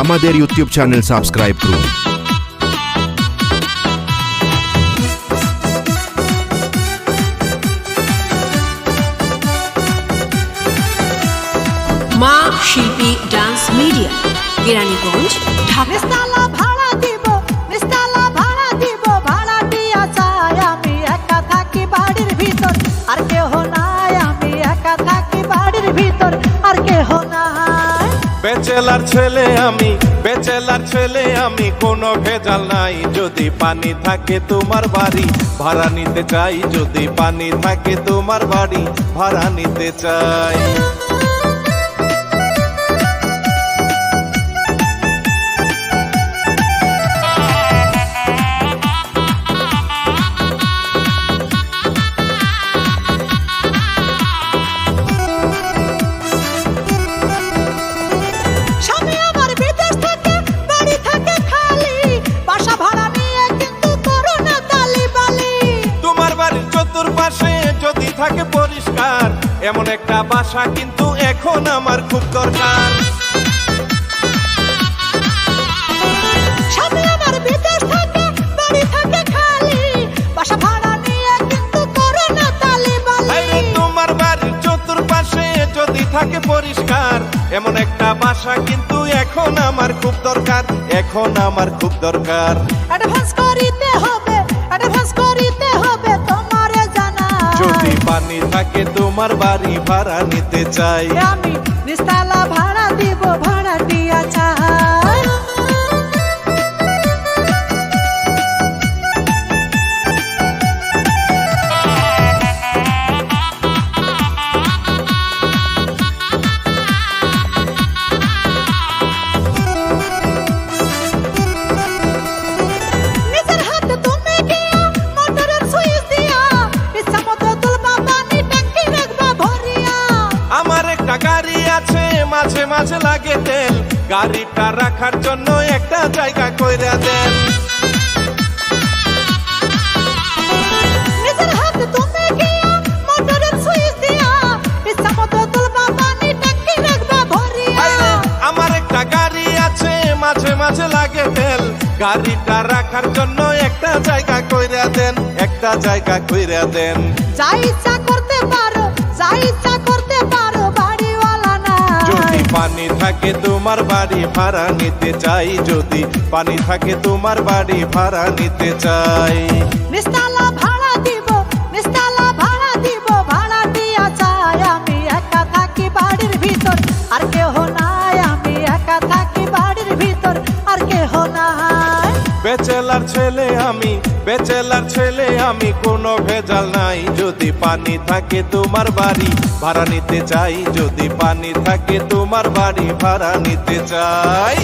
আমাদের YouTube channel subscribe করুন। মা শিল্পী ডান্স মিডিয়া, কেরানীগঞ্জ, ঢাকা। নিস্তালা ভাড়া দিব, নিস্তালা ভাড়া দিব, ভাড়া দিয়া চাই আমি একা থাকি বাড়ির ভিতর, আর কেহ নাই। আমি একা থাকি বাড়ির ভিতর, আর কেহ নাই। বেচেলার ছেলে আমি, বেচেলার ছেলে আমি, কোনো ভেজাল নাই। যদি পানি থাকে তোমার বাড়ি ভাড়া নিতে চাই, যদি পানি থাকে তোমার বাড়ি ভাড়া নিতে চাই। স্বামী আমার বিদেশ থাকে, বাড়ি থাকে খালি, বাসা ভাড়া নিয়ে কিন্তু করো না তালিবালি। তোমার বাড়ির চতুর্পাশে যদি থাকে পরিষ্কার, এমন একটা বাসা কিন্তু এখন আমার খুব দরকার। স্বামী আমার বিদেশ থাকে, বাড়ি থাকে খালি, বাসা ভাড়া নিয়ে কিন্তু করো না তালিবালি। আরে তোমার বাড়ির চতুর্পাশে যদি থাকে পরিষ্কার, এমন একটা বাসা কিন্তু এখন আমার খুব দরকার, এখন আমার খুব দরকার। অ্যাডভান্স করিতে হবে, অ্যাডভান্স করিতে হবে তোমারে জানা। যদি পানি থাকে তোমার বাড়ি ভাড়া নিতে চাই। আমি নিস্তালা ভাড়া দিব, ভাড়া দিয়া চাই। নিজের হাতে তুমি গিয়া মোটরের সুইচ দিয়া, ইচ্ছা মতো তুলবা পানি, ট্যাঙ্কি রাখবা ভরিয়া। আমার একটা গাড়ি আছে, মাঝে মাঝে লাগে তেল, গাড়িটা রাখার জন্য একটা জায়গা কইরা দেন। নিজের হাতে তুমি গিয়া মোটরের সুইচ দিয়া, ইচ্ছা মতো তুলবা পানি, ট্যাঙ্কি রাখবা ভরিয়া। আমার একটা গাড়ি আছে, মাঝে মাঝে লাগে তেল, গাড়িটা রাখার জন্য একটা জায়গা কইরা দেন, একটা জায়গা কইরা দেন। যা ইচ্ছা করতে পারো, যা ইচ্ছা করতে পারো, বাড়িওয়ালা না। যদি পানি থাকে তোমার বাড়ি ভাড়া নিতে চাই, যদি পানি থাকে তোমার বাড়ি ভাড়া নিতে চাই। নিস্তালা ভাড়া দিব, নিস্তালা ভাড়া দিব, ভাড়া দিয়া চাই। আমি একা থাকি বাড়ির ভিতর, আর কেহ নাই। আমি একা থাকি বাড়ির ভিতর, আর কেহ নাই। বেচেলার ছেলে আমি, বেচেলার ছেলে আমি, কোনো ভেজাল নাই। যদি পানি থাকে তোমার বাড়ি ভাড়া নিতে চাই, যদি পানি থাকে তোমার বাড়ি ভাড়া নিতে চাই।